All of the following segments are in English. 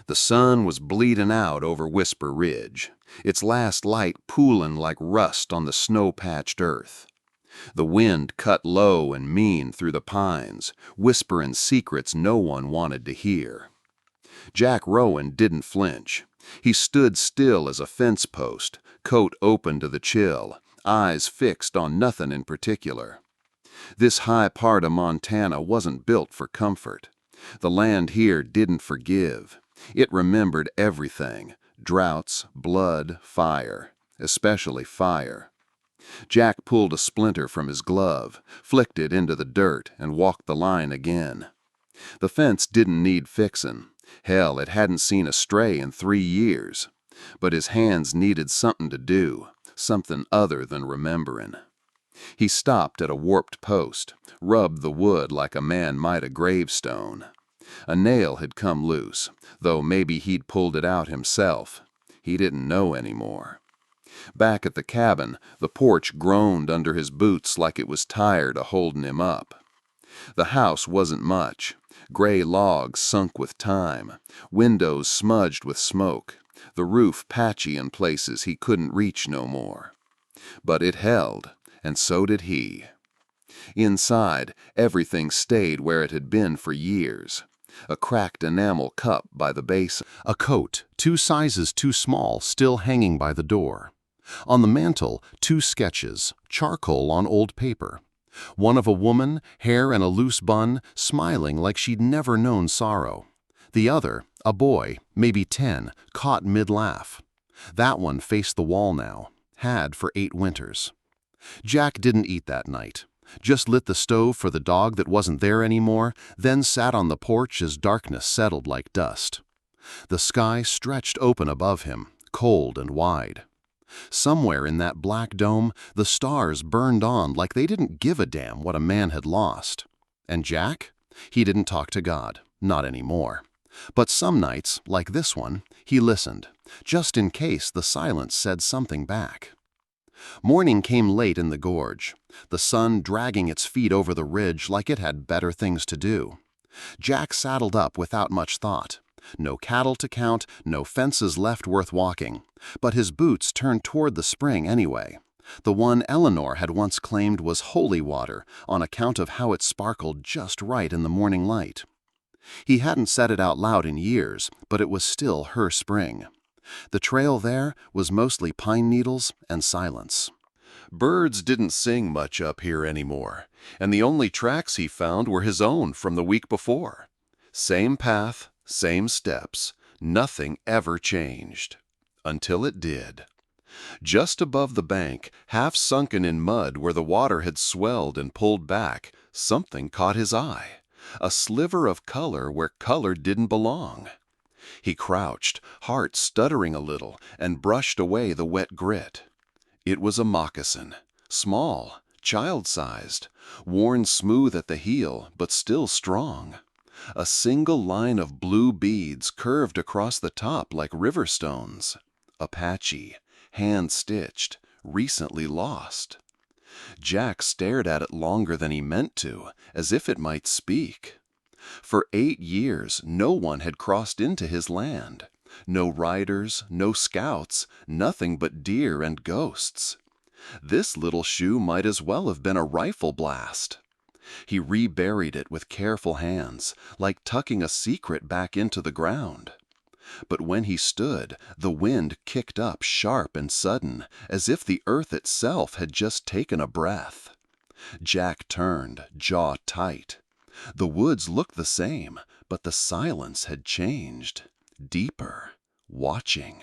The sun was bleeding out over Whisper Ridge, its last light pooling like rust on the snow-patched earth. The wind cut low and mean through the pines, whispering secrets no one wanted to hear. Jack Rowen didn't flinch. He stood still as a fence post, coat open to the chill, eyes fixed on nothing in particular. This high part of Montana wasn't built for comfort. The land here didn't forgive. It remembered everything: droughts, blood, fire, especially fire. Jack pulled a splinter from his glove, flicked it into the dirt, and walked the line again. The fence didn't need fixin'. Hell, it hadn't seen a stray in 3 years. But his hands needed something to do, something other than remembering. He stopped at a warped post, rubbed the wood like a man might a gravestone. A nail had come loose, though maybe he'd pulled it out himself. He didn't know anymore. Back at the cabin, the porch groaned under his boots like it was tired of holding him up. The house wasn't much. Gray logs sunk with time, windows smudged with smoke, the roof patchy in places he couldn't reach no more. But it held, and so did he. Inside, everything stayed where it had been for years. A cracked enamel cup by the basin. A coat, 2 sizes too small, still hanging by the door. On the mantel, 2 sketches, charcoal on old paper. One of a woman, hair in a loose bun, smiling like she'd never known sorrow. The other, a boy, maybe 10, caught mid-laugh. That one faced the wall now, had for 8 winters. Jack didn't eat that night. Just lit the stove for the dog that wasn't there anymore, then sat on the porch as darkness settled like dust. The sky stretched open above him, cold and wide. Somewhere in that black dome, the stars burned on like they didn't give a damn what a man had lost. And Jack? He didn't talk to God, not anymore. But some nights, like this one, he listened, just in case the silence said something back. Morning came late in the gorge, the sun dragging its feet over the ridge like it had better things to do. Jack saddled up without much thought. No cattle to count, no fences left worth walking. But his boots turned toward the spring anyway. The one Eleanor had once claimed was holy water on account of how it sparkled just right in the morning light. He hadn't said it out loud in years, but it was still her spring. The trail there was mostly pine needles and silence. Birds didn't sing much up here anymore, and the only tracks he found were his own from the week before. Same path, same steps, nothing ever changed. Until it did. Just above the bank, half sunken in mud where the water had swelled and pulled back, something caught his eye. A sliver of color where color didn't belong. He crouched, heart stuttering a little, and brushed away the wet grit. It was a moccasin, small, child-sized, worn smooth at the heel, but still strong. A single line of blue beads curved across the top like river stones. Apache, hand-stitched, recently lost. Jack stared at it longer than he meant to, as if it might speak. For 8 years, no one had crossed into his land. No riders, no scouts, nothing but deer and ghosts. This little shoe might as well have been a rifle blast. He reburied it with careful hands, like tucking a secret back into the ground. But when he stood, the wind kicked up sharp and sudden, as if the earth itself had just taken a breath. Jack turned, jaw tight. The woods looked the same, but the silence had changed. Deeper, watching.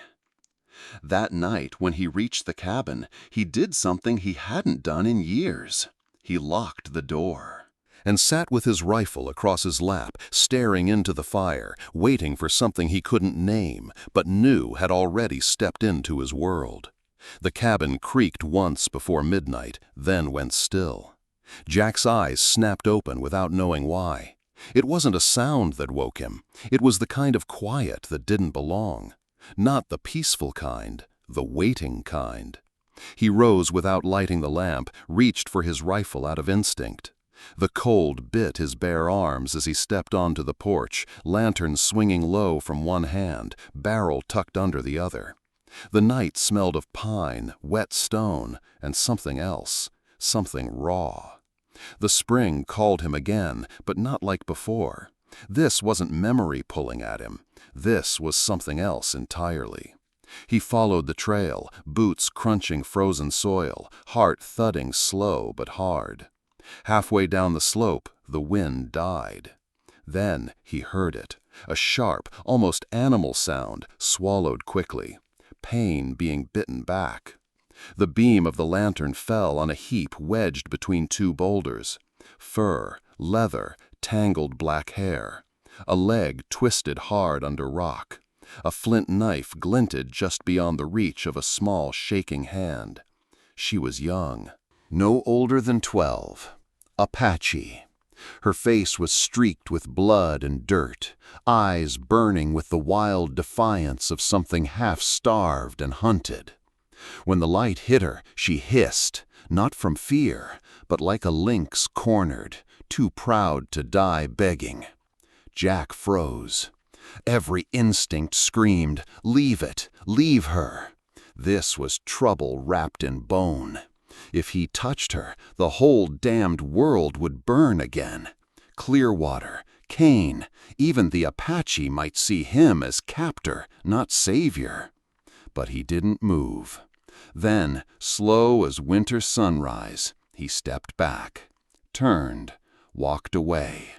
That night, when he reached the cabin, he did something he hadn't done in years. He locked the door. And sat with his rifle across his lap, staring into the fire, waiting for something he couldn't name, but knew had already stepped into his world. The cabin creaked once before midnight, then went still. Jack's eyes snapped open without knowing why. It wasn't a sound that woke him. It was the kind of quiet that didn't belong. Not the peaceful kind, the waiting kind. He rose without lighting the lamp, reached for his rifle out of instinct. The cold bit his bare arms as he stepped onto the porch, lantern swinging low from one hand, barrel tucked under the other. The night smelled of pine, wet stone, and something else, something raw. The spring called him again, but not like before. This wasn't memory pulling at him. This was something else entirely. He followed the trail, boots crunching frozen soil, heart thudding slow but hard. Halfway down the slope, the wind died. Then he heard it, a sharp, almost animal sound, swallowed quickly. Pain being bitten back. The beam of the lantern fell on a heap wedged between two boulders. Fur, leather, tangled black hair. A leg twisted hard under rock. A flint knife glinted just beyond the reach of a small, shaking hand. She was young. No older than 12. Apache. Her face was streaked with blood and dirt, eyes burning with the wild defiance of something half-starved and hunted. When the light hit her, she hissed, not from fear, but like a lynx cornered, too proud to die begging. Jack froze. Every instinct screamed, "Leave it, leave her." This was trouble wrapped in bone. If he touched her, the whole damned world would burn again. Clearwater, Kane, even the Apache might see him as captor, not savior. But he didn't move. Then, slow as winter sunrise, he stepped back, turned, walked away,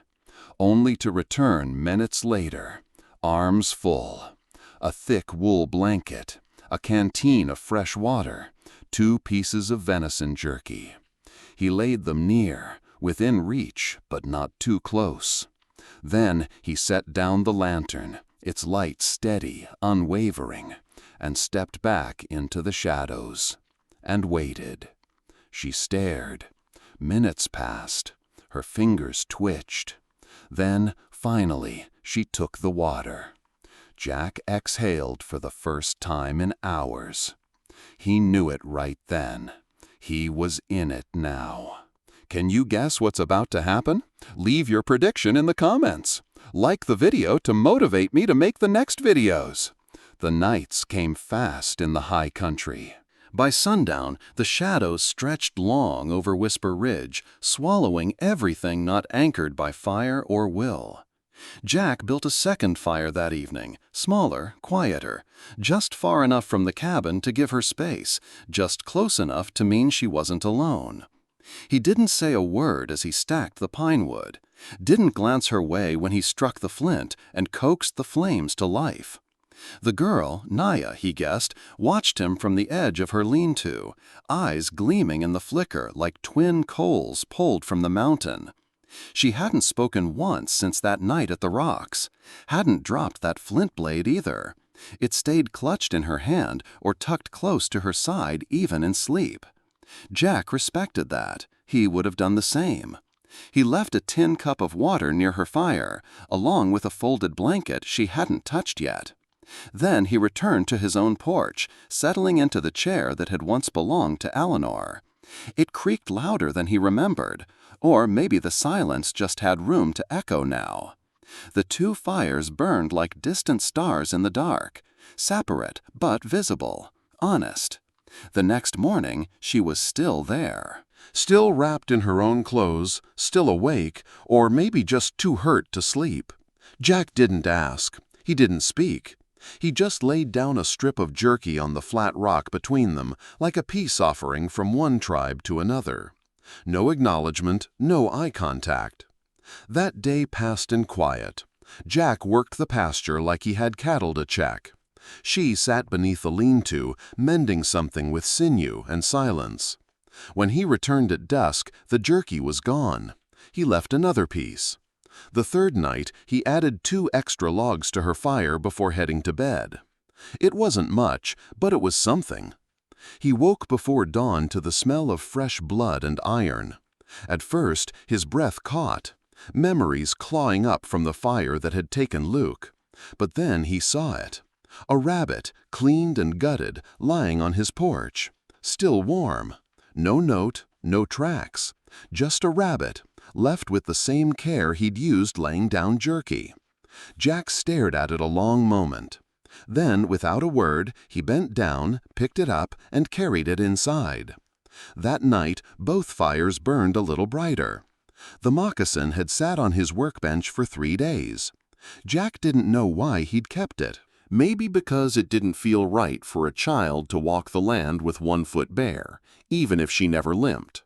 only to return minutes later, arms full, a thick wool blanket, a canteen of fresh water, 2 pieces of venison jerky. He laid them near, within reach, but not too close. Then he set down the lantern, its light steady, unwavering, and stepped back into the shadows, and waited. She stared. Minutes passed. Her fingers twitched. Then, finally, she took the water. Jack exhaled for the first time in hours. He knew it right then. He was in it now. Can you guess what's about to happen? Leave your prediction in the comments. Like the video to motivate me to make the next videos. The nights came fast in the high country. By sundown, the shadows stretched long over Whisper Ridge, swallowing everything not anchored by fire or will. Jack built a second fire that evening, smaller, quieter, just far enough from the cabin to give her space, just close enough to mean she wasn't alone. He didn't say a word as he stacked the pine wood, didn't glance her way when he struck the flint and coaxed the flames to life. The girl, Naya, he guessed, watched him from the edge of her lean-to, eyes gleaming in the flicker like twin coals pulled from the mountain. She hadn't spoken once since that night at the rocks, hadn't dropped that flint blade either. It stayed clutched in her hand or tucked close to her side even in sleep. Jack respected that. He would have done the same. He left a tin cup of water near her fire, along with a folded blanket she hadn't touched yet. Then he returned to his own porch, settling into the chair that had once belonged to Eleanor. It creaked louder than he remembered, or maybe the silence just had room to echo now. The 2 fires burned like distant stars in the dark, separate but visible, honest. The next morning, she was still there. Still wrapped in her own clothes, still awake, or maybe just too hurt to sleep. Jack didn't ask. He didn't speak. He just laid down a strip of jerky on the flat rock between them, like a peace offering from one tribe to another. No acknowledgement, no eye contact. That day passed in quiet. Jack worked the pasture like he had cattle to check. She sat beneath the lean-to, mending something with sinew and silence. When he returned at dusk, the jerky was gone. He left another piece. The third night, he added 2 extra logs to her fire before heading to bed. It wasn't much, but it was something. He woke before dawn to the smell of fresh blood and iron. At first, his breath caught, memories clawing up from the fire that had taken Luke. But then he saw it. A rabbit, cleaned and gutted, lying on his porch. Still warm. No note, no tracks. Just a rabbit, left with the same care he'd used laying down jerky. Jack stared at it a long moment. Then, without a word, he bent down, picked it up, and carried it inside. That night, both fires burned a little brighter. The moccasin had sat on his workbench for 3 days. Jack didn't know why he'd kept it. Maybe because it didn't feel right for a child to walk the land with 1 foot bare, even if she never limped.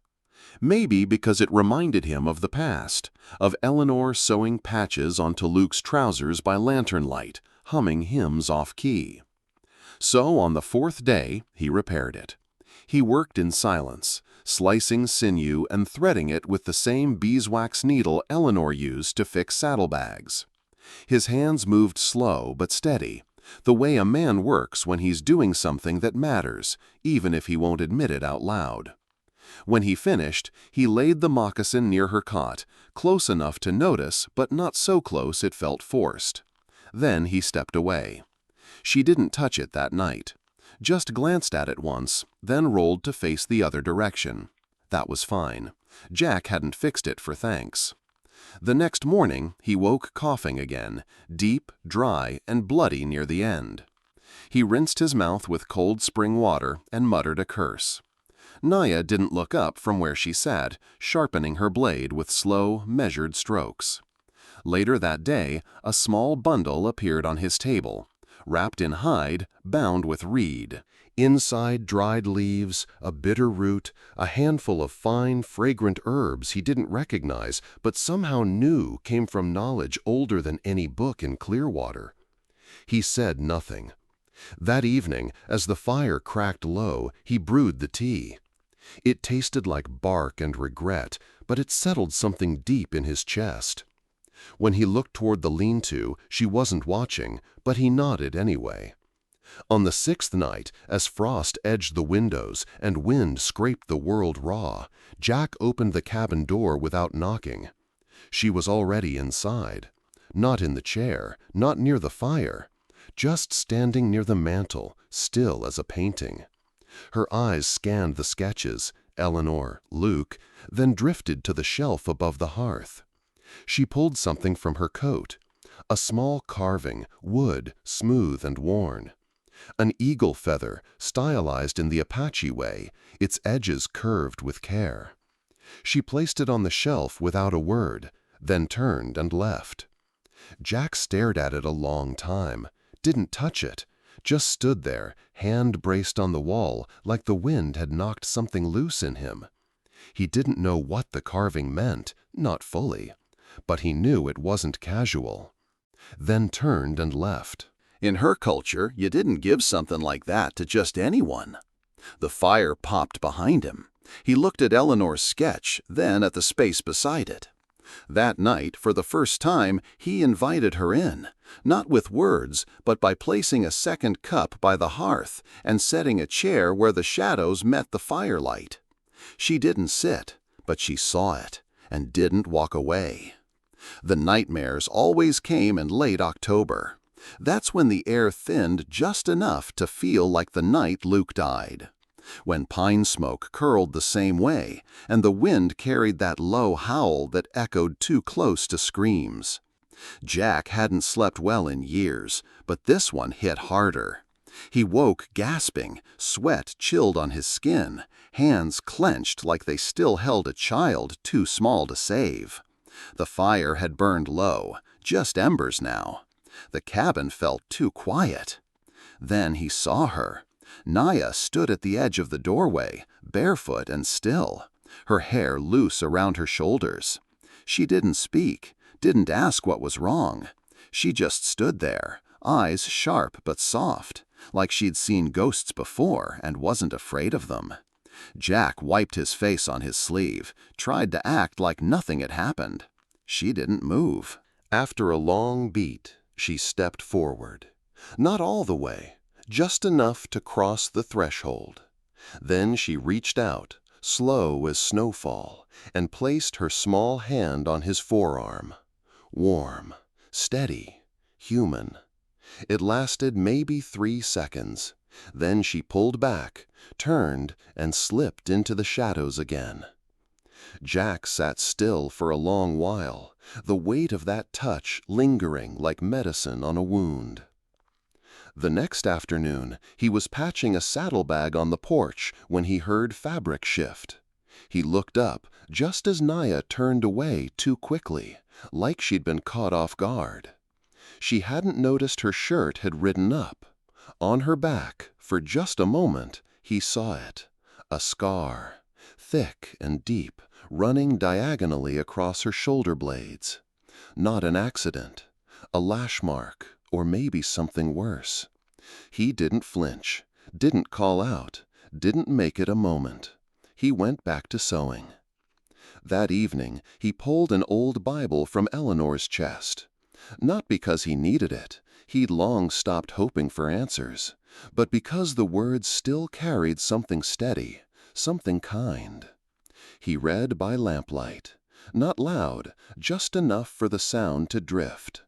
Maybe because it reminded him of the past, of Eleanor sewing patches onto Luke's trousers by lantern light, humming hymns off-key. So on the 4th day, he repaired it. He worked in silence, slicing sinew and threading it with the same beeswax needle Eleanor used to fix saddlebags. His hands moved slow but steady, the way a man works when he's doing something that matters, even if he won't admit it out loud. When he finished, he laid the moccasin near her cot, close enough to notice, but not so close it felt forced. Then he stepped away. She didn't touch it that night. Just glanced at it once, then rolled to face the other direction. That was fine. Jack hadn't fixed it for thanks. The next morning, he woke coughing again, deep, dry, and bloody near the end. He rinsed his mouth with cold spring water and muttered a curse. Naya didn't look up from where she sat, sharpening her blade with slow, measured strokes. Later that day, a small bundle appeared on his table, wrapped in hide, bound with reed. Inside dried leaves, a bitter root, a handful of fine, fragrant herbs he didn't recognize but somehow knew came from knowledge older than any book in Clearwater. He said nothing. That evening, as the fire cracked low, he brewed the tea. It tasted like bark and regret, but it settled something deep in his chest. When he looked toward the lean-to, she wasn't watching, but he nodded anyway. On the 6th night, as frost edged the windows and wind scraped the world raw, Jack opened the cabin door without knocking. She was already inside. Not in the chair, not near the fire. Just standing near the mantel, still as a painting. Her eyes scanned the sketches, Eleanor, Luke, then drifted to the shelf above the hearth. She pulled something from her coat. A small carving, wood, smooth and worn. An eagle feather, stylized in the Apache way, its edges curved with care. She placed it on the shelf without a word, then turned and left. Jack stared at it a long time, didn't touch it, just stood there, hand braced on the wall, like the wind had knocked something loose in him. He didn't know what the carving meant, not fully, but he knew it wasn't casual. Then turned and left. In her culture, you didn't give something like that to just anyone. The fire popped behind him. He looked at Eleanor's sketch, then at the space beside it. That night, for the first time, he invited her in, not with words, but by placing a second cup by the hearth and setting a chair where the shadows met the firelight. She didn't sit, but she saw it, and didn't walk away. The nightmares always came in late October. That's when the air thinned just enough to feel like the night Luke died. When pine smoke curled the same way, and the wind carried that low howl that echoed too close to screams. Jack hadn't slept well in years, but this one hit harder. He woke gasping, sweat chilled on his skin, hands clenched like they still held a child too small to save. The fire had burned low, just embers now. The cabin felt too quiet. Then he saw her. Naya stood at the edge of the doorway, barefoot and still, her hair loose around her shoulders. She didn't speak, didn't ask what was wrong. She just stood there, eyes sharp but soft, like she'd seen ghosts before and wasn't afraid of them. Jack wiped his face on his sleeve, tried to act like nothing had happened. She didn't move. After a long beat, she stepped forward. Not all the way, just enough to cross the threshold. Then she reached out, slow as snowfall, and placed her small hand on his forearm. Warm, steady, human. It lasted maybe 3 seconds. Then she pulled back, turned, and slipped into the shadows again. Jack sat still for a long while, the weight of that touch lingering like medicine on a wound. The next afternoon, he was patching a saddlebag on the porch when he heard fabric shift. He looked up just as Naya turned away too quickly, like she'd been caught off guard. She hadn't noticed her shirt had ridden up. On her back, for just a moment, he saw it. A scar, thick and deep, running diagonally across her shoulder blades. Not an accident. A lash mark, or maybe something worse. He didn't flinch, didn't call out, didn't make it a moment. He went back to sewing. That evening, he pulled an old Bible from Eleanor's chest. Not because he needed it, he'd long stopped hoping for answers, but because the words still carried something steady, something kind. He read by lamplight, not loud, just enough for the sound to drift.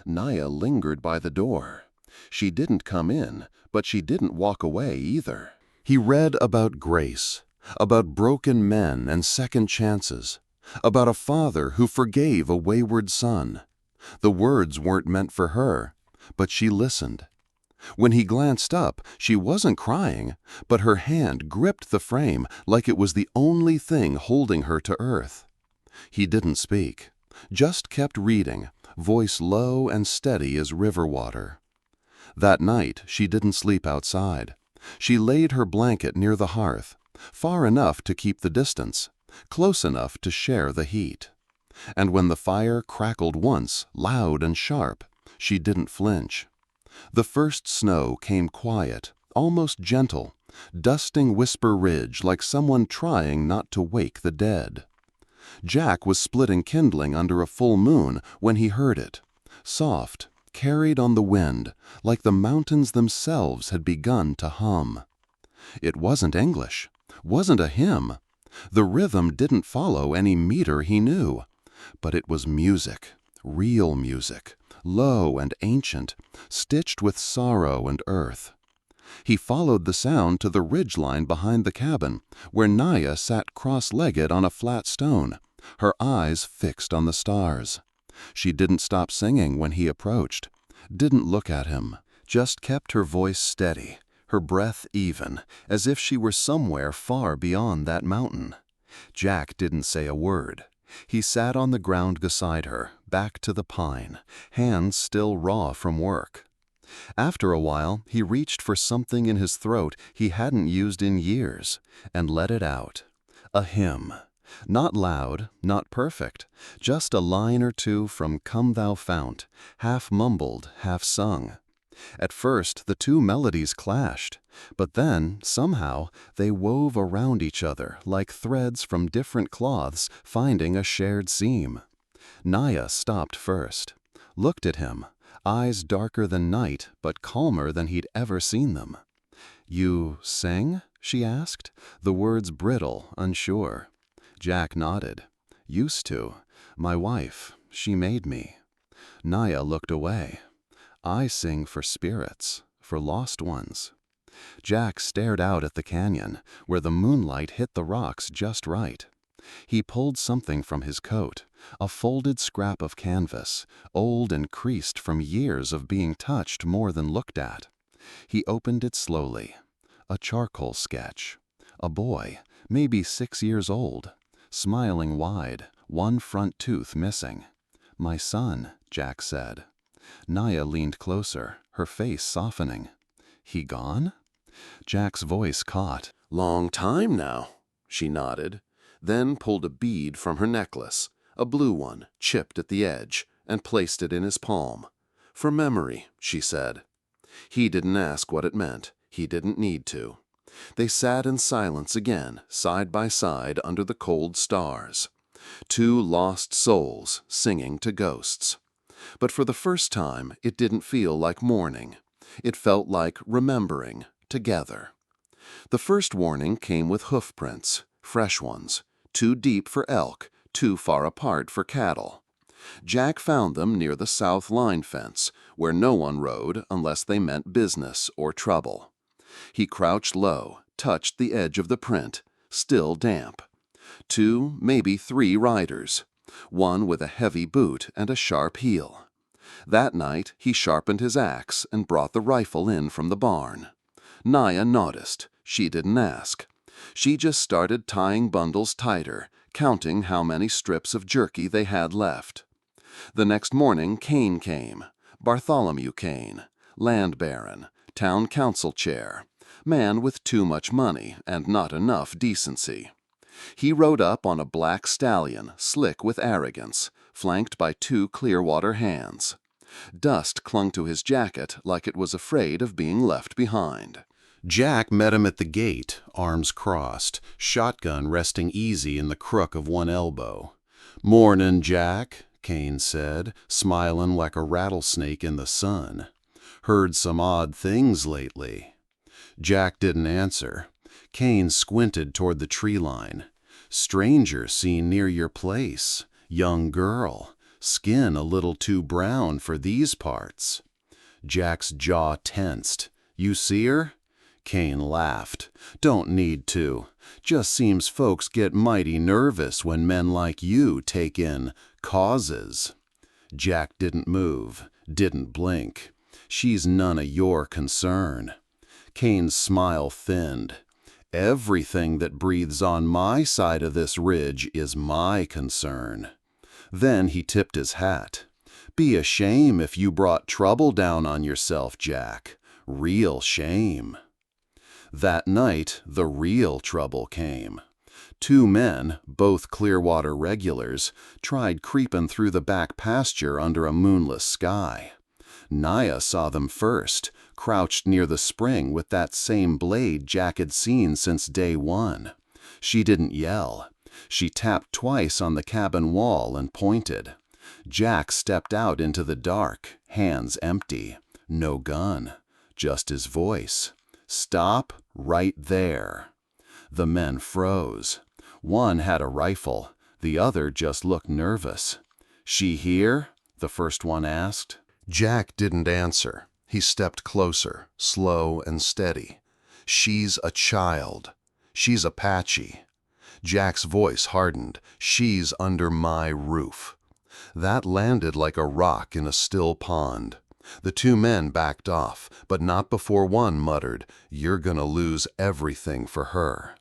Naya lingered by the door. She didn't come in, but she didn't walk away either. He read about grace, about broken men and second chances, about a father who forgave a wayward son. The words weren't meant for her, but she listened. When he glanced up, she wasn't crying, but her hand gripped the frame like it was the only thing holding her to earth. He didn't speak, just kept reading, voice low and steady as river water. That night, she didn't sleep outside. She laid her blanket near the hearth, far enough to keep the distance, close enough to share the heat. And when the fire crackled once, loud and sharp, she didn't flinch. The first snow came quiet, almost gentle, dusting Whisper Ridge like someone trying not to wake the dead. Jack was splitting kindling under a full moon when he heard it, soft, carried on the wind, like the mountains themselves had begun to hum. It wasn't English, wasn't a hymn. The rhythm didn't follow any meter he knew, but it was music, real music, low and ancient, stitched with sorrow and earth. He followed the sound to the ridgeline behind the cabin, where Naya sat cross-legged on a flat stone, her eyes fixed on the stars. She didn't stop singing when he approached, didn't look at him, just kept her voice steady, her breath even, as if she were somewhere far beyond that mountain. Jack didn't say a word. He sat on the ground beside her, back to the pine, hands still raw from work. After a while, he reached for something in his throat he hadn't used in years, and let it out. A hymn. Not loud, not perfect, just a line or two from Come Thou Fount, half mumbled, half sung. At first, the two melodies clashed, but then, somehow, they wove around each other like threads from different cloths finding a shared seam. Naya stopped first, looked at him, eyes darker than night but calmer than he'd ever seen them. "You sing?" she asked, the words brittle, unsure. Jack nodded. "Used to. My wife, she made me." Naya looked away. "I sing for spirits, for lost ones." Jack stared out at the canyon, where the moonlight hit the rocks just right. He pulled something from his coat, a folded scrap of canvas, old and creased from years of being touched more than looked at. He opened it slowly. A charcoal sketch. A boy, maybe 6 years old, smiling wide, one front tooth missing. "My son," Jack said. Naya leaned closer, her face softening. "He gone?" Jack's voice caught. "Long time now," she nodded, then pulled a bead from her necklace, a blue one, chipped at the edge, and placed it in his palm. "For memory," she said. He didn't ask what it meant. He didn't need to. They sat in silence again, side by side under the cold stars. Two lost souls singing to ghosts. But for the first time, it didn't feel like mourning. It felt like remembering, together. The first warning came with hoof prints, fresh ones, too deep for elk, too far apart for cattle. Jack found them near the south line fence, where no one rode unless they meant business or trouble. He crouched low, touched the edge of the print, still damp. 2, maybe 3 riders, one with a heavy boot and a sharp heel. That night he sharpened his axe and brought the rifle in from the barn. Naya noticed. She didn't ask. She just started tying bundles tighter, counting how many strips of jerky they had left. The next morning Kane came. Bartholomew Kane, land baron, town council chair, man with too much money and not enough decency. He rode up on a black stallion, slick with arrogance, flanked by 2 Clearwater hands. Dust clung to his jacket like it was afraid of being left behind. Jack met him at the gate, arms crossed, shotgun resting easy in the crook of one elbow. "Mornin', Jack," Kane said, smiling like a rattlesnake in the sun. "Heard some odd things lately." Jack didn't answer. Kane squinted toward the tree line. "Stranger seen near your place. Young girl. Skin a little too brown for these parts." Jack's jaw tensed. "You see her?" Kane laughed. "Don't need to. Just seems folks get mighty nervous when men like you take in causes." Jack didn't move, didn't blink. "She's none of your concern." Kane's smile thinned. "Everything that breathes on my side of this ridge is my concern." Then he tipped his hat. "Be a shame if you brought trouble down on yourself, Jack. Real shame." That night, the real trouble came. 2 men, both Clearwater regulars, tried creeping through the back pasture under a moonless sky. Naya saw them first, crouched near the spring with that same blade Jack had seen since day 1. She didn't yell. She tapped twice on the cabin wall and pointed. Jack stepped out into the dark, hands empty. No gun, just his voice. "Stop right there." The men froze. One had a rifle. The other just looked nervous. "She here?" the first one asked. Jack didn't answer. He stepped closer, slow and steady. "She's a child. She's Apache." Jack's voice hardened. "She's under my roof." That landed like a rock in a still pond. The 2 men backed off, but not before one muttered, "You're gonna lose everything for her."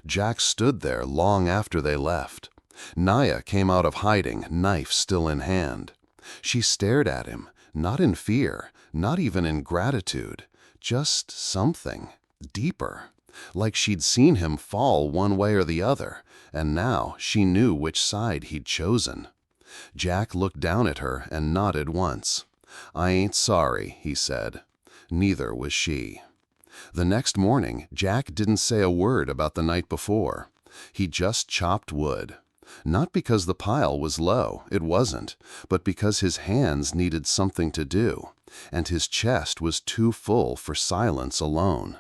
Jack stood there long after they left. Naya came out of hiding, knife still in hand. She stared at him, not in fear, not even in gratitude, just something deeper, like she'd seen him fall one way or the other, and now she knew which side he'd chosen. Jack looked down at her and nodded once. "I ain't sorry," he said. Neither was she. The next morning, Jack didn't say a word about the night before. He just chopped wood. Not because the pile was low, it wasn't, but because his hands needed something to do, and his chest was too full for silence alone.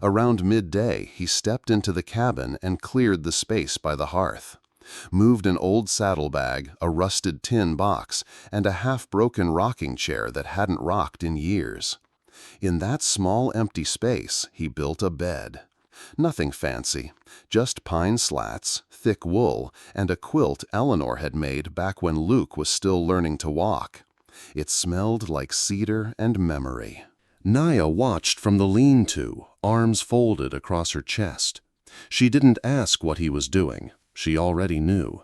Around midday, he stepped into the cabin and cleared the space by the hearth. Moved an old saddlebag, a rusted tin box, and a half-broken rocking chair that hadn't rocked in years. In that small empty space, he built a bed. Nothing fancy, just pine slats, thick wool, and a quilt Eleanor had made back when Luke was still learning to walk. It smelled like cedar and memory. Naya watched from the lean-to, arms folded across her chest. She didn't ask what he was doing. She already knew.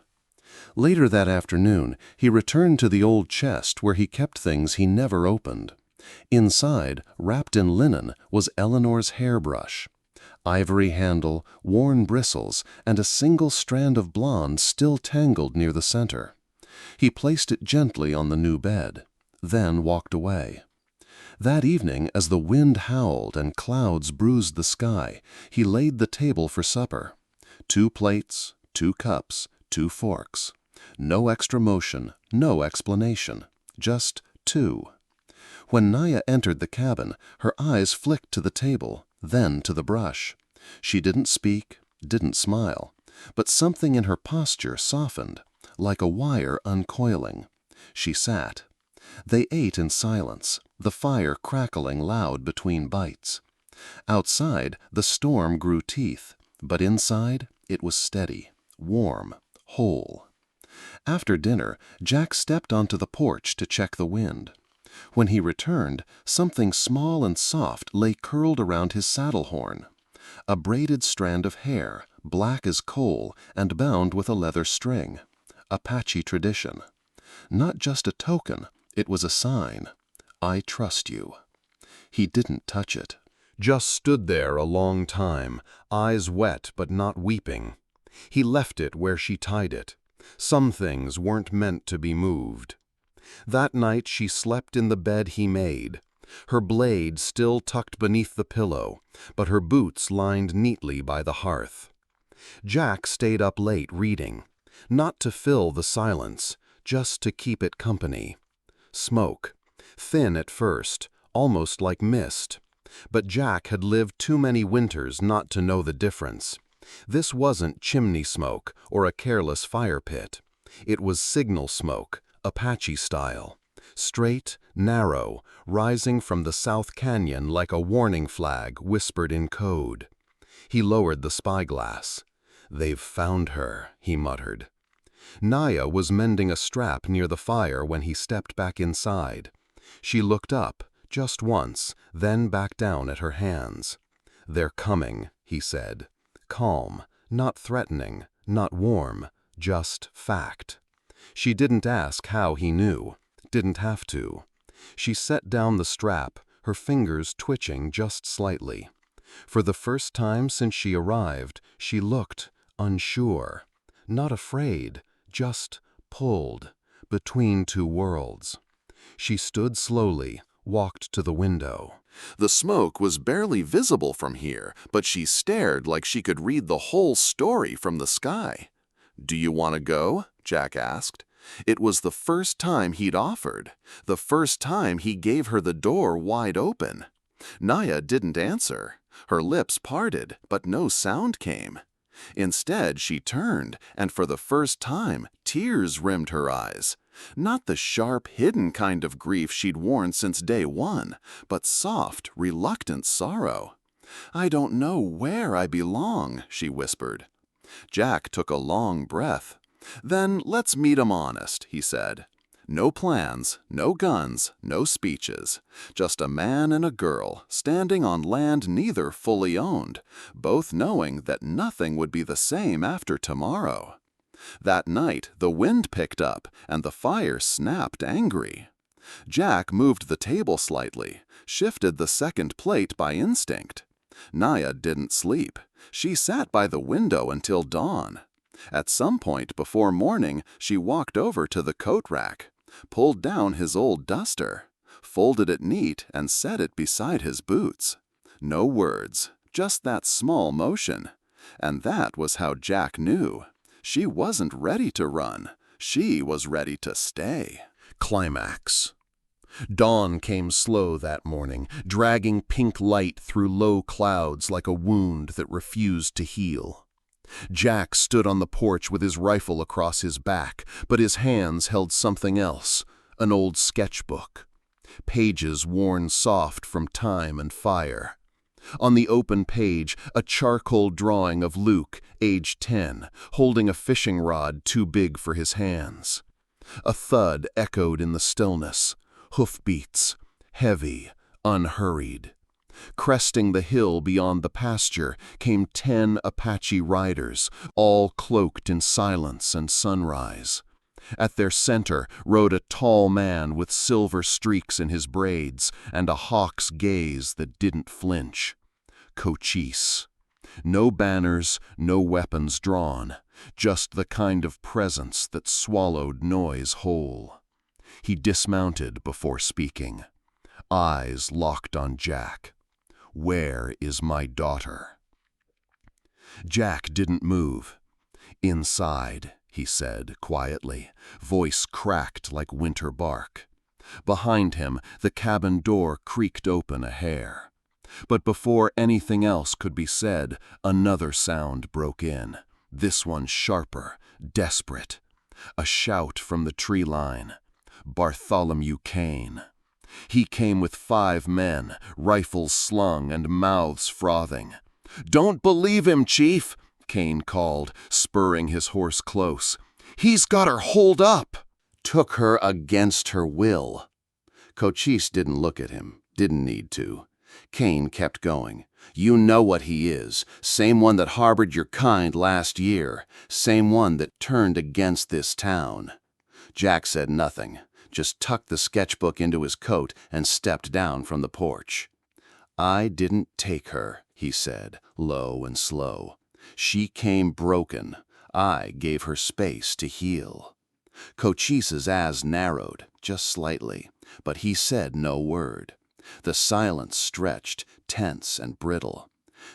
Later that afternoon, he returned to the old chest where he kept things he never opened. Inside, wrapped in linen, was Eleanor's hairbrush. Ivory handle, worn bristles, and a single strand of blonde still tangled near the center. He placed it gently on the new bed, then walked away. That evening, as the wind howled and clouds bruised the sky, he laid the table for supper. 2 plates, 2 cups, 2 forks. No extra motion, no explanation. Just 2. When Naya entered the cabin, her eyes flicked to the table, then to the brush. She didn't speak, didn't smile, but something in her posture softened, like a wire uncoiling. She sat. They ate in silence, the fire crackling loud between bites. Outside, the storm grew teeth, but inside, it was steady, warm, whole. After dinner, Jack stepped onto the porch to check the wind. When he returned, something small and soft lay curled around his saddle horn. A braided strand of hair, black as coal and bound with a leather string. Apache tradition. Not just a token, it was a sign. I trust you. He didn't touch it. Just stood there a long time, eyes wet but not weeping. He left it where she tied it. Some things weren't meant to be moved. That night she slept in the bed he made, her blade still tucked beneath the pillow, but her boots lined neatly by the hearth. Jack stayed up late reading, not to fill the silence, just to keep it company. Smoke, thin at first, almost like mist. But Jack had lived too many winters not to know the difference. This wasn't chimney smoke or a careless fire pit. It was signal smoke, Apache style. Straight, narrow, rising from the South Canyon like a warning flag whispered in code. He lowered the spyglass. "They've found her," he muttered. Naya was mending a strap near the fire when he stepped back inside. She looked up, just once, then back down at her hands. "They're coming," he said. Calm, not threatening, not warm, just fact. She didn't ask how he knew, didn't have to. She set down the strap, her fingers twitching just slightly. For the first time since she arrived, she looked unsure, not afraid, just pulled, between two worlds. She stood slowly, walked to the window. The smoke was barely visible from here, but she stared like she could read the whole story from the sky. "Do you want to go?" Jack asked. It was the first time he'd offered, the first time he gave her the door wide open. Naya didn't answer. Her lips parted, but no sound came. Instead, she turned, and for the first time, tears rimmed her eyes. Not the sharp, hidden kind of grief she'd worn since day one, but soft, reluctant sorrow. "I don't know where I belong," she whispered. Jack took a long breath. "Then let's meet 'em honest," he said. "No plans, no guns, no speeches. Just a man and a girl standing on land neither fully owned, both knowing that nothing would be the same after tomorrow." That night, the wind picked up and the fire snapped angry. Jack moved the table slightly, shifted the second plate by instinct. Naya didn't sleep. She sat by the window until dawn. At some point before morning, she walked over to the coat rack, pulled down his old duster, folded it neat and set it beside his boots. No words, just that small motion. And that was how Jack knew. She wasn't ready to run. She was ready to stay. Climax. Dawn came slow that morning, dragging pink light through low clouds like a wound that refused to heal. Jack stood on the porch with his rifle across his back, but his hands held something else, an old sketchbook. Pages worn soft from time and fire. On the open page, a charcoal drawing of Luke, age 10, holding a fishing rod too big for his hands. A thud echoed in the stillness. Hoofbeats, heavy, unhurried. Cresting the hill beyond the pasture came 10 Apache riders, all cloaked in silence and sunrise. At their center rode a tall man with silver streaks in his braids and a hawk's gaze that didn't flinch. Cochise. No banners, no weapons drawn, just the kind of presence that swallowed noise whole. He dismounted before speaking. Eyes locked on Jack. "Where is my daughter?" Jack didn't move. "Inside," he said quietly, voice cracked like winter bark. Behind him, the cabin door creaked open a hair. But before anything else could be said, another sound broke in, this one sharper, desperate. A shout from the tree line. Bartholomew Kane. He came with 5 men, rifles slung and mouths frothing. "Don't believe him, Chief! Kane called, spurring his horse close. "He's got her holed up!" Took her against her will. Cochise didn't look at him, didn't need to. Kane kept going. "You know what he is. Same one that harbored your kind last year. Same one that turned against this town." Jack said nothing, just tucked the sketchbook into his coat and stepped down from the porch. "I didn't take her," he said, low and slow. "She came broken. I gave her space to heal." Cochise's eyes narrowed, just slightly, but he said no word. The silence stretched, tense and brittle.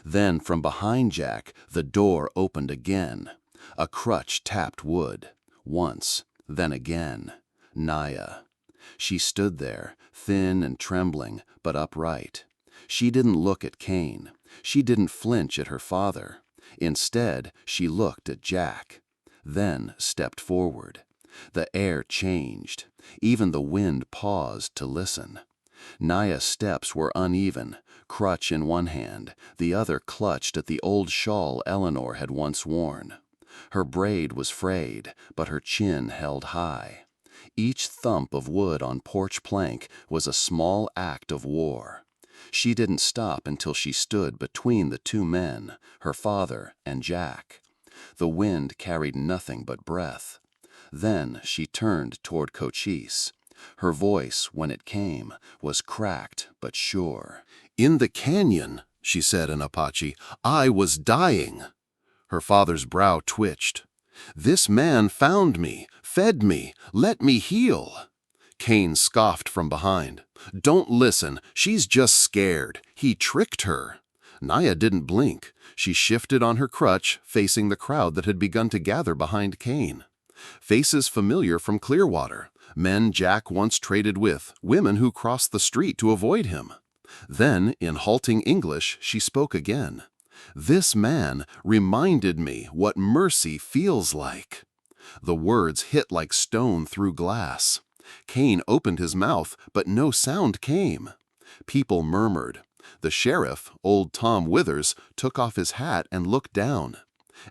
Then from behind Jack, the door opened again. A crutch tapped wood. Once, then again. Naya. She stood there, thin and trembling, but upright. She didn't look at Kane. She didn't flinch at her father. Instead, she looked at Jack. Then stepped forward. The air changed. Even the wind paused to listen. Naya's steps were uneven, crutch in one hand, the other clutched at the old shawl Eleanor had once worn. Her braid was frayed, but her chin held high. Each thump of wood on porch plank was a small act of war. She didn't stop until she stood between the two men, her father and Jack. The wind carried nothing but breath. Then she turned toward Cochise. Her voice, when it came, was cracked but sure. "In the canyon," she said in Apache, "I was dying." Her father's brow twitched. "This man found me, fed me, let me heal." Kane scoffed from behind. "Don't listen, she's just scared. He tricked her." Naya didn't blink. She shifted on her crutch, facing the crowd that had begun to gather behind Kane. Faces familiar from Clearwater, men Jack once traded with, women who crossed the street to avoid him. Then, in halting English, she spoke again. "This man reminded me what mercy feels like." The words hit like stone through glass. Kane opened his mouth, but no sound came. People murmured. The sheriff, old Tom Withers, took off his hat and looked down.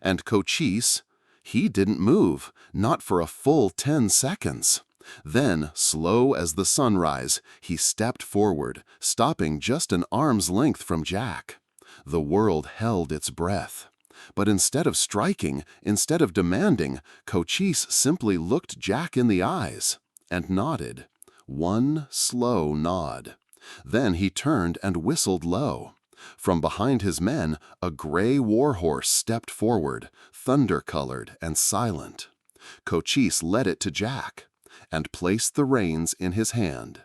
And Cochise, he didn't move, not for a full 10 seconds. Then, slow as the sunrise, he stepped forward, stopping just an arm's length from Jack. The world held its breath. But instead of striking, instead of demanding, Cochise simply looked Jack in the eyes and nodded. One slow nod. Then he turned and whistled low. From behind his men, a gray warhorse stepped forward, thunder-colored and silent. Cochise led it to Jack and placed the reins in his hand.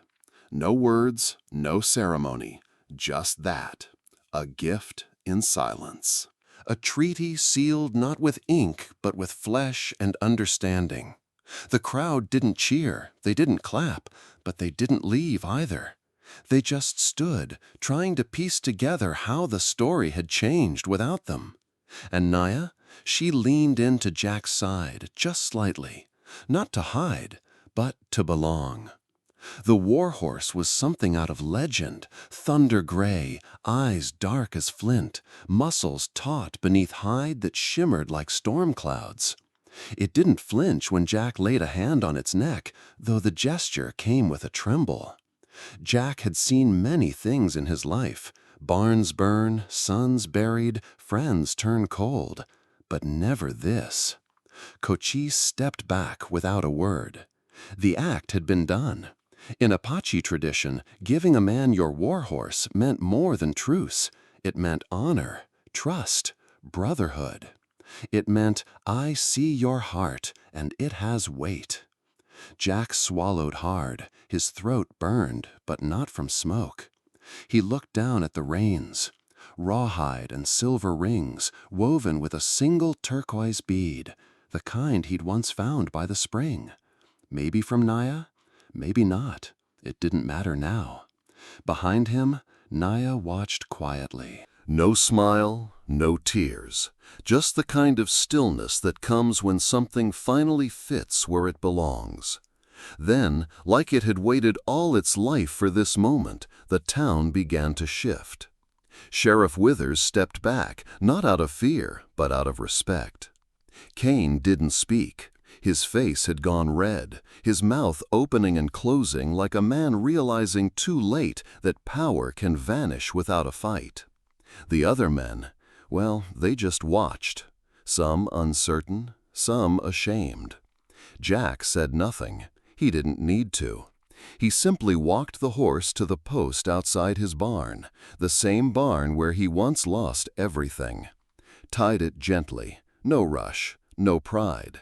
No words, no ceremony, just that, a gift in silence. A treaty sealed not with ink, but with flesh and understanding. The crowd didn't cheer, they didn't clap, but they didn't leave either. They just stood, trying to piece together how the story had changed without them. And Naya, she leaned into Jack's side just slightly, not to hide, but to belong. The warhorse was something out of legend, thunder gray, eyes dark as flint, muscles taut beneath hide that shimmered like storm clouds. It didn't flinch when Jack laid a hand on its neck, though the gesture came with a tremble. Jack had seen many things in his life, barns burn, sons buried, friends turn cold, but never this. Cochise stepped back without a word. The act had been done. In Apache tradition, giving a man your warhorse meant more than truce. It meant honor, trust, brotherhood. It meant, I see your heart, and it has weight. Jack swallowed hard. His throat burned, but not from smoke. He looked down at the reins. Rawhide and silver rings, woven with a single turquoise bead, the kind he'd once found by the spring. Maybe from Naya, maybe not. It didn't matter now. Behind him, Naya watched quietly. No smile, no tears, just the kind of stillness that comes when something finally fits where it belongs. Then, like it had waited all its life for this moment, the town began to shift. Sheriff Withers stepped back, not out of fear, but out of respect. Kane didn't speak. His face had gone red, his mouth opening and closing like a man realizing too late that power can vanish without a fight. The other men, well, they just watched. Some uncertain, some ashamed. Jack said nothing. He didn't need to. He simply walked the horse to the post outside his barn, the same barn where he once lost everything. Tied it gently, no rush, no pride.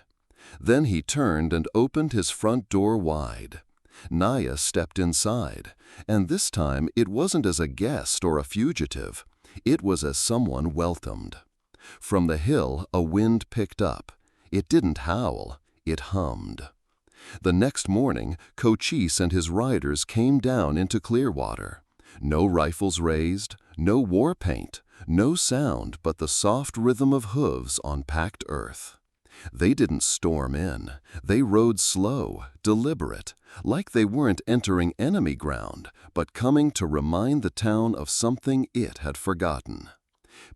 Then he turned and opened his front door wide. Naya stepped inside, and this time it wasn't as a guest or a fugitive. It was as someone welcomed. From the hill, a wind picked up. It didn't howl, it hummed. The next morning, Cochise and his riders came down into Clearwater. No rifles raised, no war paint, no sound but the soft rhythm of hooves on packed earth. They didn't storm in. They rode slow, deliberate, like they weren't entering enemy ground, but coming to remind the town of something it had forgotten.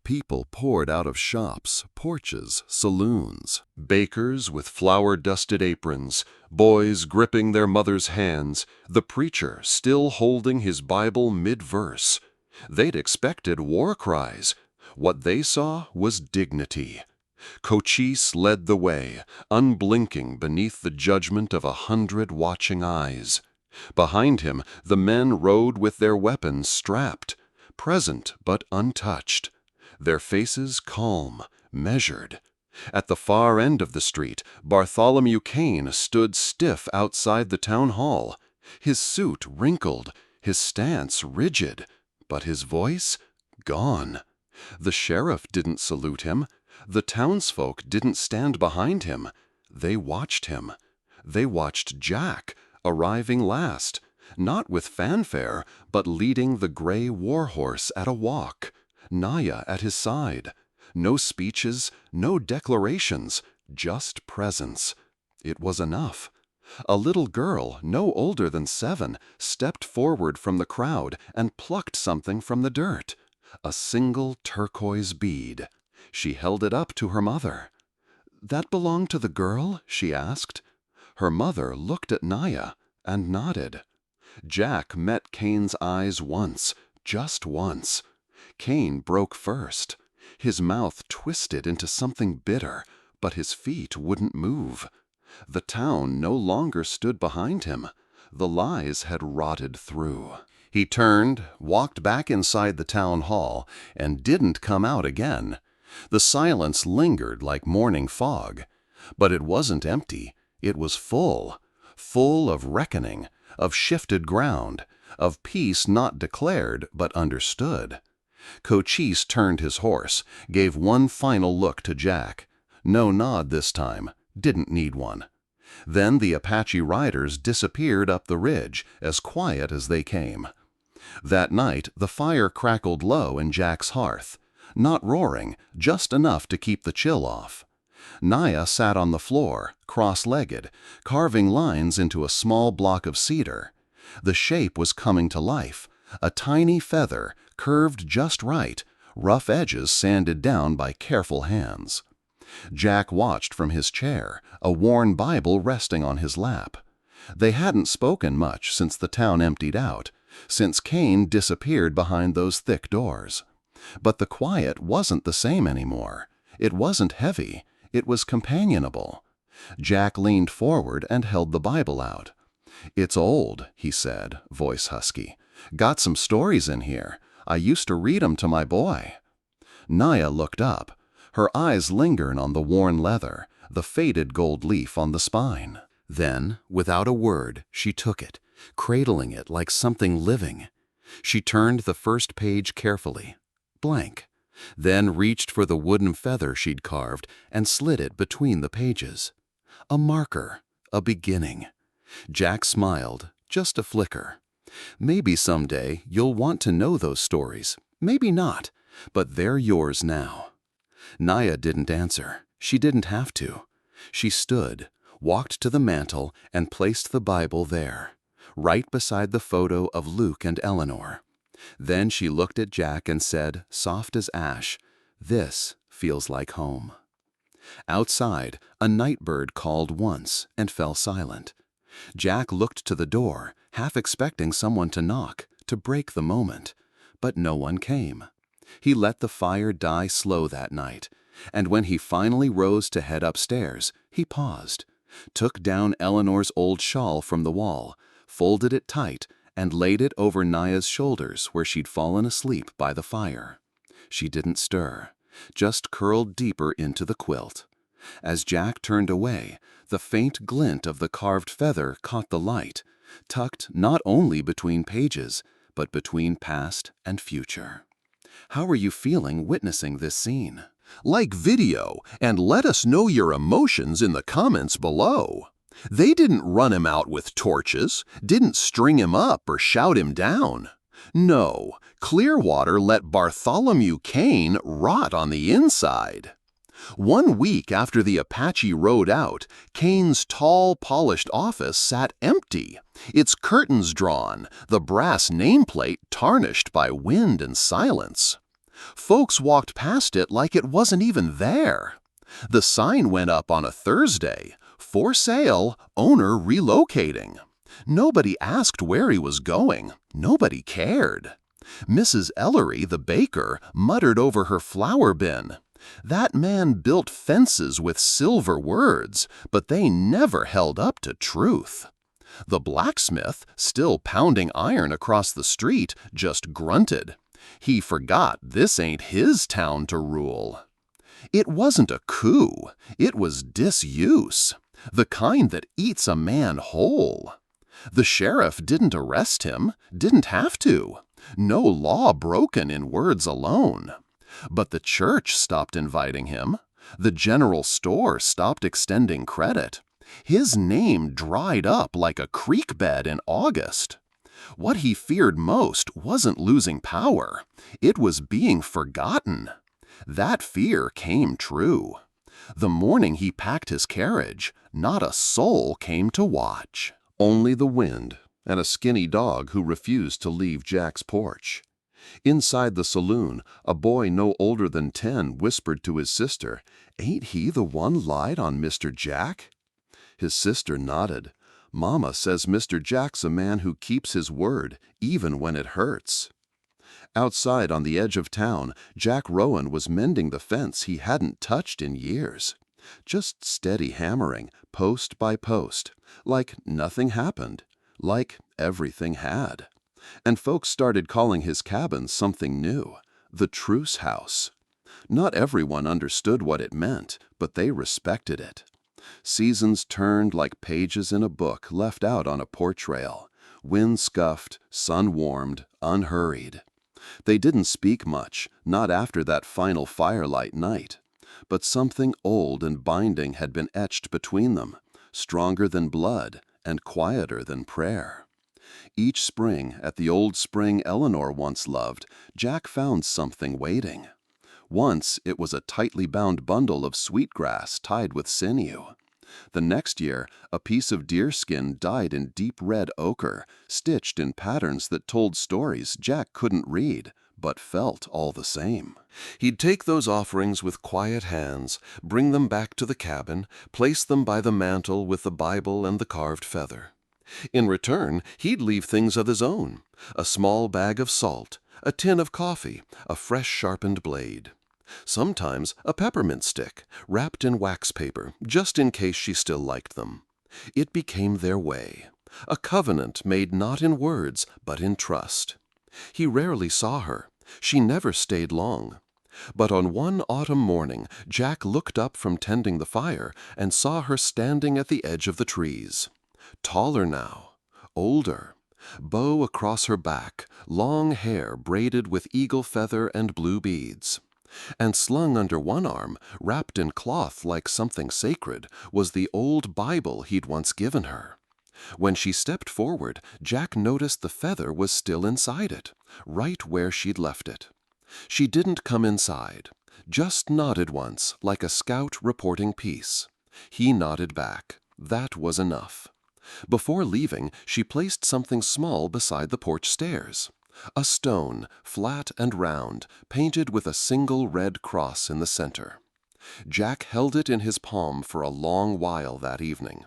People poured out of shops, porches, saloons. Bakers with flour-dusted aprons, boys gripping their mothers' hands, the preacher still holding his Bible mid-verse. They'd expected war cries. What they saw was dignity. Cochise led the way, unblinking beneath the judgment of 100 watching eyes. Behind him, the men rode with their weapons strapped, present but untouched. Their faces calm, measured. At the far end of the street, Bartholomew Kane stood stiff outside the town hall, his suit wrinkled, his stance rigid, but his voice gone. The sheriff didn't salute him. The townsfolk didn't stand behind him. They watched him. They watched Jack, arriving last, not with fanfare, but leading the gray warhorse at a walk. Naya at his side. No speeches, no declarations, just presence. It was enough. A little girl, no older than 7, stepped forward from the crowd and plucked something from the dirt. A single turquoise bead. She held it up to her mother. "That belonged to the girl?" she asked. Her mother looked at Naya and nodded. Jack met Kane's eyes once, just once. Kane broke first. His mouth twisted into something bitter, but his feet wouldn't move. The town no longer stood behind him. The lies had rotted through. He turned, walked back inside the town hall, and didn't come out again. The silence lingered like morning fog. But it wasn't empty. It was full. Full of reckoning, of shifted ground, of peace not declared but understood. Cochise turned his horse, gave one final look to Jack. No nod this time. Didn't need one. Then the Apache riders disappeared up the ridge, as quiet as they came. That night, the fire crackled low in Jack's hearth. Not roaring, just enough to keep the chill off. Naya sat on the floor, cross-legged, carving lines into a small block of cedar. The shape was coming to life. A tiny feather, curved just right, rough edges sanded down by careful hands. Jack watched from his chair, a worn Bible resting on his lap. They hadn't spoken much since the town emptied out, since Kane disappeared behind those thick doors. But the quiet wasn't the same anymore. It wasn't heavy. It was companionable. Jack leaned forward and held the Bible out. "It's old," he said, voice husky. "Got some stories in here. I used to read 'em to my boy." Naya looked up, her eyes lingering on the worn leather, the faded gold leaf on the spine. Then, without a word, she took it, cradling it like something living. She turned the first page carefully. Blank. Then reached for the wooden feather she'd carved and slid it between the pages. A marker, a beginning. Jack smiled, just a flicker. "Maybe someday you'll want to know those stories. Maybe not, but they're yours now." Naya didn't answer. She didn't have to. She stood, walked to the mantel, and placed the Bible there, right beside the photo of Luke and Eleanor. Then she looked at Jack and said, soft as ash, "This feels like home." Outside, a night bird called once and fell silent. Jack looked to the door, half expecting someone to knock, to break the moment. But no one came. He let the fire die slow that night, and when he finally rose to head upstairs, he paused, took down Eleanor's old shawl from the wall, folded it tight, and laid it over Naya's shoulders where she'd fallen asleep by the fire. She didn't stir, just curled deeper into the quilt. As Jack turned away, the faint glint of the carved feather caught the light, tucked not only between pages, but between past and future. How are you feeling witnessing this scene? Like video and let us know your emotions in the comments below. They didn't run him out with torches, didn't string him up or shout him down. No, Clearwater let Bartholomew Kane rot on the inside. 1 week after the Apache rode out, Kane's tall, polished office sat empty, its curtains drawn, the brass nameplate tarnished by wind and silence. Folks walked past it like it wasn't even there. The sign went up on a Thursday, "For sale, owner relocating." Nobody asked where he was going. Nobody cared. Mrs. Ellery, the baker, muttered over her flour bin, "That man built fences with silver words, but they never held up to truth." The blacksmith, still pounding iron across the street, just grunted. He forgot this ain't his town to rule. It wasn't a coup, it was disuse, the kind that eats a man whole. The sheriff didn't arrest him, didn't have to. No law broken in words alone. But the church stopped inviting him. The general store stopped extending credit. His name dried up like a creek bed in August. What he feared most wasn't losing power. It was being forgotten. That fear came true. The morning he packed his carriage, not a soul came to watch. Only the wind and a skinny dog who refused to leave Jack's porch. Inside the saloon, a boy no older than 10 whispered to his sister, "Ain't he the one lied on Mr. Jack?" His sister nodded. "Mama says Mr. Jack's a man who keeps his word, even when it hurts." Outside on the edge of town, Jack Rowen was mending the fence he hadn't touched in years. Just steady hammering, post by post, like nothing happened, like everything had. And folks started calling his cabin something new, the Truce House. Not everyone understood what it meant, but they respected it. Seasons turned like pages in a book left out on a porch rail, wind scuffed, sun warmed, unhurried. They didn't speak much, not after that final firelight night. But something old and binding had been etched between them, stronger than blood and quieter than prayer. Each spring, at the old spring Eleanor once loved, Jack found something waiting. Once it was a tightly bound bundle of sweetgrass tied with sinew. The next year, a piece of deerskin dyed in deep red ochre, stitched in patterns that told stories Jack couldn't read, but felt all the same. He'd take those offerings with quiet hands, bring them back to the cabin, place them by the mantel with the Bible and the carved feather. In return, he'd leave things of his own, a small bag of salt, a tin of coffee, a fresh sharpened blade. Sometimes a peppermint stick, wrapped in wax paper, just in case she still liked them. It became their way, a covenant made not in words, but in trust. He rarely saw her. She never stayed long. But on one autumn morning, Jack looked up from tending the fire and saw her standing at the edge of the trees. Taller now, older, bow across her back, long hair braided with eagle feather and blue beads. And slung under one arm, wrapped in cloth like something sacred, was the old Bible he'd once given her. When she stepped forward, Jack noticed the feather was still inside it, right where she'd left it. She didn't come inside, just nodded once, like a scout reporting peace. He nodded back. That was enough. Before leaving, she placed something small beside the porch stairs. A stone, flat and round, painted with a single red cross in the center. Jack held it in his palm for a long while that evening.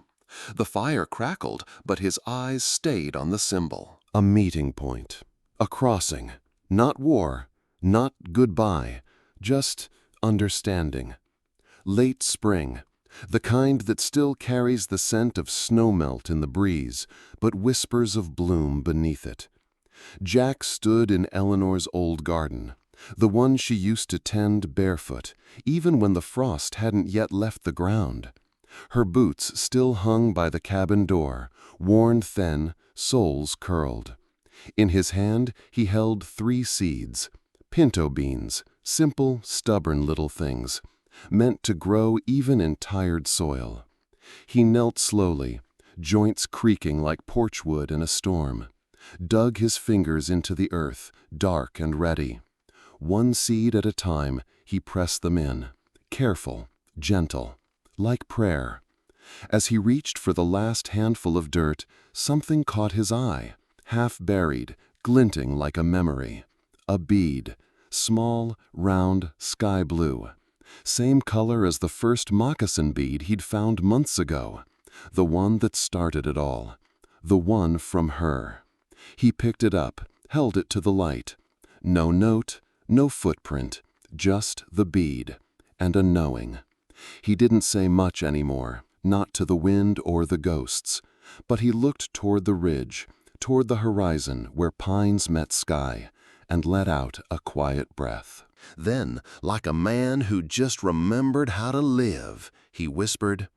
The fire crackled, but his eyes stayed on the symbol. A meeting point. A crossing. Not war, not goodbye, just understanding. Late spring. The kind that still carries the scent of snowmelt in the breeze, but whispers of bloom beneath it. Jack stood in Eleanor's old garden, the one she used to tend barefoot, even when the frost hadn't yet left the ground. Her boots still hung by the cabin door, worn thin, soles curled. In his hand he held 3 seeds, pinto beans, simple, stubborn little things, meant to grow even in tired soil. He knelt slowly, joints creaking like porch wood in a storm, dug his fingers into the earth, dark and ready. 1 seed at a time, he pressed them in, careful, gentle, like prayer. As he reached for the last handful of dirt, something caught his eye, half buried, glinting like a memory. A bead, small, round, sky blue. Same color as the first moccasin bead he'd found months ago. The one that started it all. The one from her. He picked it up, held it to the light. No note, no footprint, just the bead, and a knowing. He didn't say much anymore, not to the wind or the ghosts, but he looked toward the ridge, toward the horizon where pines met sky, and let out a quiet breath. Then, like a man who just remembered how to live, he whispered,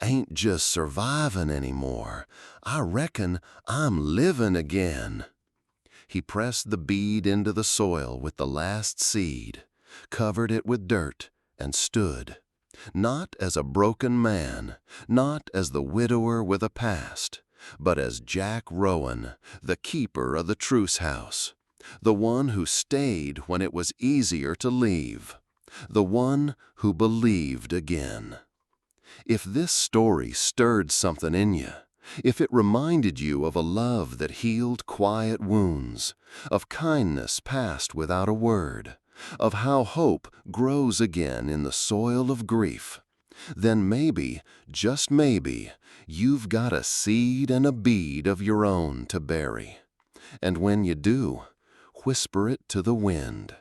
"Ain't just surviving anymore. I reckon I'm living again." He pressed the bead into the soil with the last seed, covered it with dirt, and stood. Not as a broken man, not as the widower with a past, but as Jack Rowen, the keeper of the truce house, the one who stayed when it was easier to leave, the one who believed again. If this story stirred something in you, if it reminded you of a love that healed quiet wounds, of kindness passed without a word, of how hope grows again in the soil of grief, then maybe, just maybe, you've got a seed and a bead of your own to bury. And when you do, whisper it to the wind,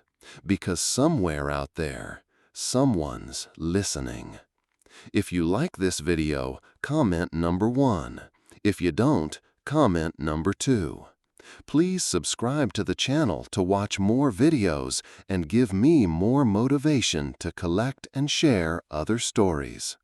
because somewhere out there, someone's listening. If you like this video, comment number 1. If you don't, comment number 2. Please subscribe to the channel to watch more videos and give me more motivation to collect and share other stories.